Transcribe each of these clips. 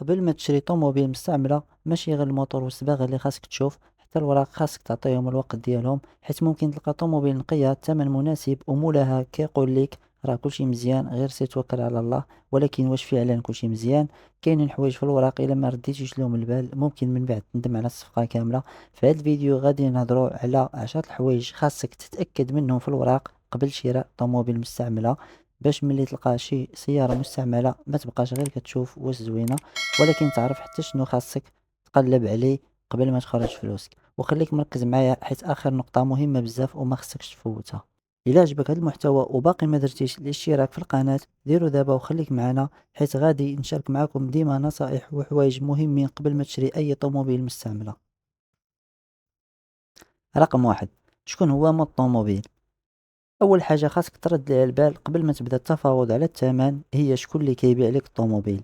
قبل ما تشري طوموبيل مستعملة ماشي غير الموتور والصباغة اللي خاصك تشوف، حتى الوراق خاصك تعطيهم الوقت ديالهم، حيت ممكن تلقى طوموبيل نقية الثمن مناسب ومولاها كيقول لك راه كلشي مزيان غير سير توكل على الله. ولكن واش فعلا كلشي مزيان؟ كاينين حوايج في الوراق الا ما رديتيش لهم البال ممكن من بعد تندم على الصفقة كاملة. في هذا الفيديو غادي نهضروا على 10 الحوايج خاصك تتأكد منهم في الوراق قبل شراء طوموبيل مستعملة، باش ملي تلقى شي سيارة مستعملة ما تبقاش غير كتشوف واش زوينة، ولكن تعرف حتى شنو خاصك تقلب عليه قبل ما تخرج فلوسك. وخليك مركز معايا حيت اخر نقطة مهمة بزاف وما خصكش تفوتها. الى عجبك هذا المحتوى وباقي ما درتيش الاشتراك في القناة ديرو دابا وخليك معنا، حيت غادي نشارك معكم ديما نصائح وحوايج مهمين قبل ما تشري اي طوموبيل مستعملة. رقم واحد، شكون هو مود الطوموبيل؟ اول حاجة خاصك ترد لها البال قبل ما تبدا التفاوض على الثمن، هي شكون اللي كيبيع لك الطوموبيل.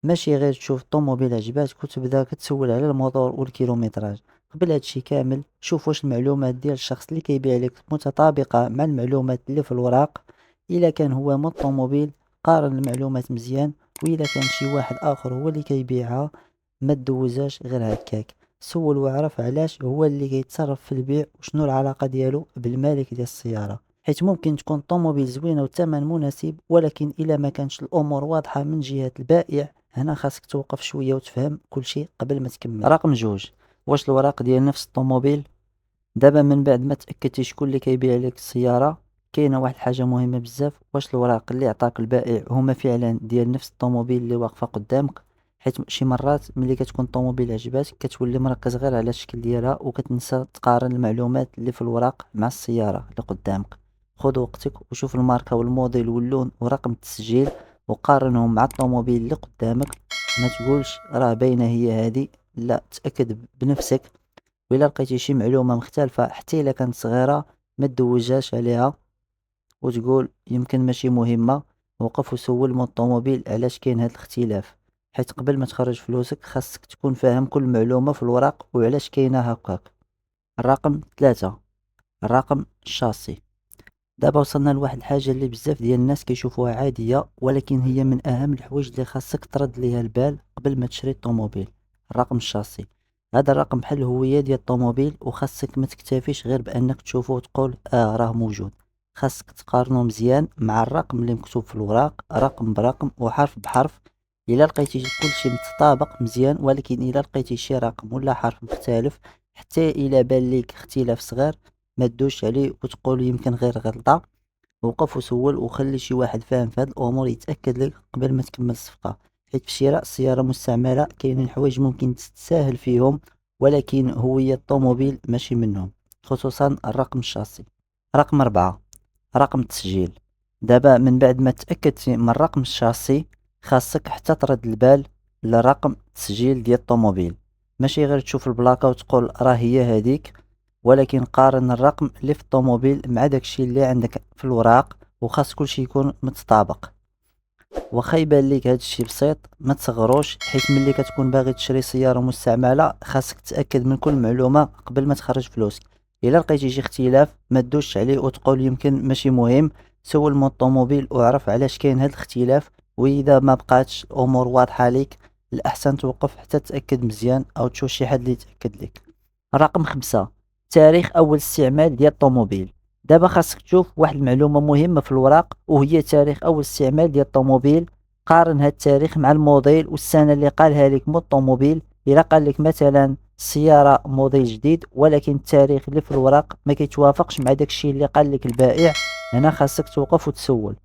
ماشي غير تشوف الطوموبيل عجباتك وتبدا كتسول على الموتور والكيلومتراج. قبل هادشي كامل شوف واش المعلومات ديال الشخص اللي كيبيع لك متطابقة مع المعلومات اللي في الوراق. الا كان هو مود الطوموبيل قارن المعلومات مزيان، واذا كان شي واحد اخر هو اللي كيبيعها ما تدوزاش غير هكاك، سول واعرف علاش هو اللي كيتصرف في البيع وشنو العلاقة ديالو بالمالك ديال السيارة. حيت ممكن تكون طوموبيل زوينة والثمن مناسب، ولكن الا ما كانش الامور واضحة من جهة البائع هنا خاصك توقف شوية وتفهم كل شيء قبل ما تكمل. رقم جوج، واش الوراق ديال نفس الطوموبيل؟ دابا من بعد ما تأكدتي شكون اللي كيبيع لك السيارة كاينه واحد الحاجة مهمة بزاف، واش الوراق اللي عطاك البائع هما فعلا ديال نفس الطوموبيل اللي واقفة قدامك. حيت شي مرات ملي كتكون الطوموبيل عجباتك كتولي مركز غير على الشكل ديالها وكتنسى تقارن المعلومات اللي في الوراق مع السيارة اللي قدامك. خذ وقتك وشوف الماركة والموديل واللون ورقم التسجيل وقارنهم مع الطوموبيل اللي قدامك. ما تقولش راه باينه هي هذه، لا، تأكد بنفسك. وإلا لقيتي شي معلومة مختلفة حتى إلا كانت صغيرة ما تدوجهاش عليها وتقول يمكن ماشي مهمة. وقف وسول مول الطوموبيل علاش كاين هاد الاختلاف، حيت قبل ما تخرج فلوسك خاصك تكون فاهم كل معلومة في الوراق وعلاش كاينة هكاك. الرقم 3، الرقم الشاسي. دابا وصلنا لواحد الحاجة اللي بزاف ديال الناس كيشوفوها عادية، ولكن هي من أهم الحوايج اللي خاصك ترد ليها البال قبل ما تشري الطوموبيل. الرقم الشاسي، هذا الرقم بحال الهوية ديال الطوموبيل وخاصك ما تكتفيش غير بأنك تشوفه وتقول راه موجود. خاصك تقارنه مزيان مع الرقم اللي مكتوب في الوراق رقم برقم وحرف بحرف. إلا لقيتي كلشي متطابق مزيان، ولكن إلا لقيتي شي رقم ولا حرف مختلف حتى إلا بان ليك اختلاف صغير ما تدوش عليه وتقول يمكن غير غلطة. وقف وسول وخلي شي واحد فاهم في هاد الامور يتاكد لك قبل ما تكمل الصفقه، حيت في شراء سياره مستعمله كاينين حوايج ممكن تتساهل فيهم ولكن هوية الطوموبيل ماشي منهم، خصوصا الرقم الشاسي. رقم 4، رقم التسجيل. دابا من بعد ما تاكدتي من الرقم الشاسي خاصك حتى ترد البال لرقم التسجيل ديال الطوموبيل. ماشي غير تشوف البلاكه وتقول راه هي هذيك، ولكن قارن الرقم اللي في الطوموبيل مع داكشي اللي عندك في الوراق وخاص كلشي يكون متطابق. واخا يبان ليك هادشي بسيط ما تصغروش، حيت ملي كتكون باغي تشري سيارة مستعملة خاصك تتأكد من كل معلومة قبل ما تخرج فلوسك. الا لقيتي شي اختلاف ما تدوش عليه وتقول يمكن ماشي مهم، سول مول الطوموبيل وعرف علاش كاين هاد الاختلاف. واذا ما بقاتش الامور واضحة ليك الاحسن توقف حتى تتأكد مزيان او تشوف شي حد اللي يتأكد لك. رقم 5، تاريخ اول استعمال ديال الطوموبيل. دابا خاصك تشوف واحد المعلومة مهمة في الوراق وهي تاريخ اول استعمال ديال الطوموبيل. قارن هاد التاريخ مع الموديل والسنة اللي قالها لك مو الطوموبيل. الا قال لك مثلا السيارة موديل جديد ولكن التاريخ اللي في الوراق ما كيتوافقش مع داكشي اللي قال لك البائع، هنا خاصك توقف وتسول.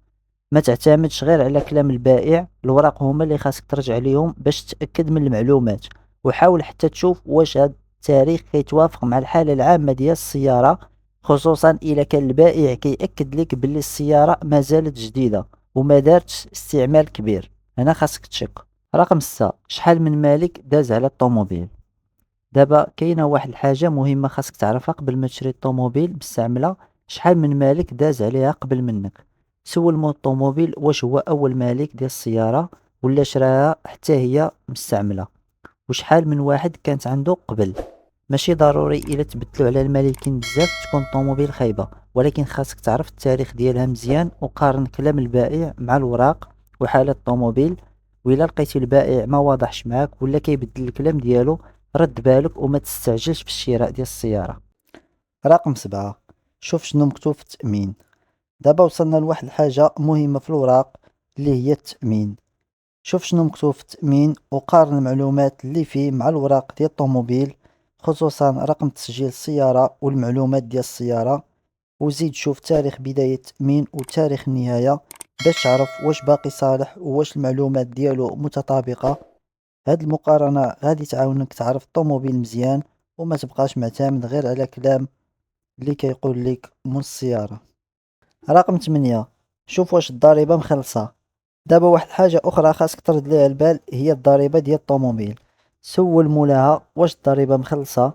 ما تعتمدش غير على كلام البائع، الوراق هما اللي خاصك ترجع ليهم باش تتأكد من المعلومات. وحاول حتى تشوف واش هاد التاريخ كيتوافق مع الحالة العامة ديال السيارة، خصوصا إلا كان البائع كيأكد لك باللي السيارة ما زالت جديدة وما دارتش استعمال كبير، هنا خاصك تشك. رقم 6، شحال من مالك داز على الطوموبيل. دابا كاينه واحد الحاجة مهمة خاصك تعرفها قبل ما تشري الطوموبيل مستعملة، شحال من مالك داز عليها قبل منك. سول مول الطوموبيل واش هو أول مالك ديال السيارة ولا شراها حتى هي مستعملة، وشحال من واحد كانت عنده قبل. ماشي ضروري الا تبدلوا على المالكين بزاف تكون الطوموبيل خايبه، ولكن خاصك تعرف التاريخ ديالها مزيان وقارن كلام البائع مع الوراق وحالة الطوموبيل. وإلا لقيتي البائع ما واضحش معاك ولا كيبدل الكلام ديالو، رد بالك وما تستعجلش في الشراء ديال السيارة. رقم 7، شوف شنو مكتوب في التأمين. دابا وصلنا لواحد الحاجة مهمة في الوراق اللي هي التأمين. شوف شنو مكتوب في التأمين وقارن المعلومات اللي فيه مع الوراق ديال الطوموبيل، خصوصا رقم تسجيل السيارة والمعلومات ديال السيارة، وزيد شوف تاريخ بداية التأمين وتاريخ النهاية باش تعرف واش باقي صالح وواش المعلومات ديالو متطابقة. هاد المقارنة غادي تعاونك تعرف الطوموبيل مزيان وما تبقاش معتمد غير على كلام اللي كيقول لك مول السيارة. رقم 8، شوف واش الضريبة مخلصة. دابا واحد الحاجة أخرى خاصك ترد ليها البال هي الضريبة ديال الطوموبيل. سول مولاها واش الضريبة مخلصة،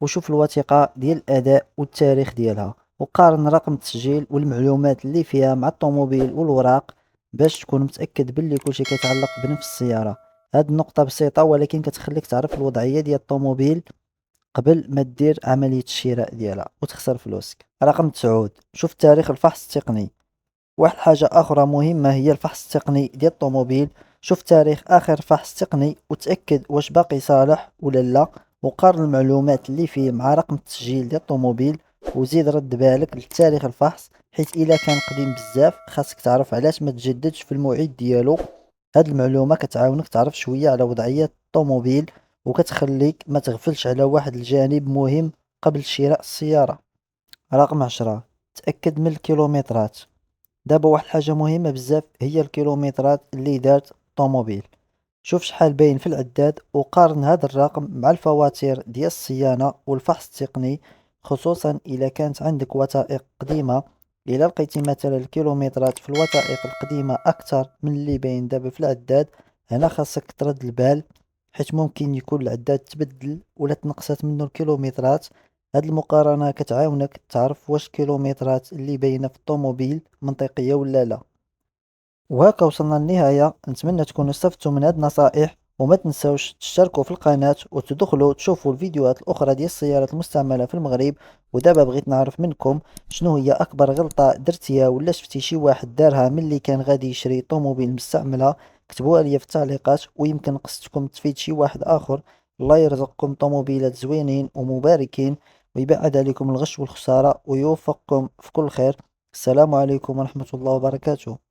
وشوف الوثيقة ديال الأداء والتاريخ ديالها، وقارن رقم التسجيل والمعلومات اللي فيها مع الطوموبيل والوراق باش تكون متأكد بلي كلشي كيتعلق بنفس السيارة. هاد النقطة بسيطة ولكن كتخليك تعرف الوضعية ديال الطوموبيل قبل ما دير عملية الشراء ديالها وتخسر فلوسك. رقم 9، شوف تاريخ الفحص التقني. واحد الحاجة أخرى مهمة هي الفحص التقني ديال الطوموبيل. شوف تاريخ آخر فحص تقني وتأكد واش باقي صالح ولا لا، وقارن المعلومات اللي فيه مع رقم التسجيل ديال الطوموبيل، وزيد رد بالك لتاريخ الفحص حيت إلا كان قديم بزاف خاصك تعرف علاش ما تجددش في الموعد ديالو. هاد المعلومة كتعاونك تعرف شوية على وضعية الطوموبيل وكتخليك ما تغفلش على واحد الجانب مهم قبل شراء السيارة. رقم 10، تأكد من الكيلومترات. دابا واحد الحاجة مهمة بزاف هي الكيلومترات اللي دارت الطوموبيل. شوف شحال باين في العداد وقارن هذا الرقم مع الفواتير ديال الصيانة والفحص التقني، خصوصا إلا كانت عندك وثائق قديمة. إلا لقيتي مثلا الكيلومترات في الوثائق القديمة أكثر من اللي باين دابا في العداد، هنا خاصك ترد البال حيت ممكن يكون العداد تبدل ولا تنقصت منه الكيلومترات. هاد المقارنة كتعاونك تعرف واش الكيلومترات اللي باينة في الطوموبيل منطقية ولا لا. وهكا وصلنا للنهاية، نتمنى تكونوا استفدتوا من هاد النصائح، وما تنسوش تشتركوا في القناة وتدخلوا تشوفوا الفيديوهات الأخرى ديال السيارات المستعملة في المغرب. ودابا بغيت نعرف منكم شنو هي أكبر غلطة درتيها ولا شفتي شي واحد دارها ملي كان غادي يشري طوموبيل مستعملة. كتبوها ليا في التعليقات ويمكن قصتكم تفيد شي واحد آخر. الله يرزقكم طوموبيلات زوينين ومباركين، ويبعد عليكم الغش والخسارة ويوفقكم في كل خير. السلام عليكم ورحمة الله وبركاته.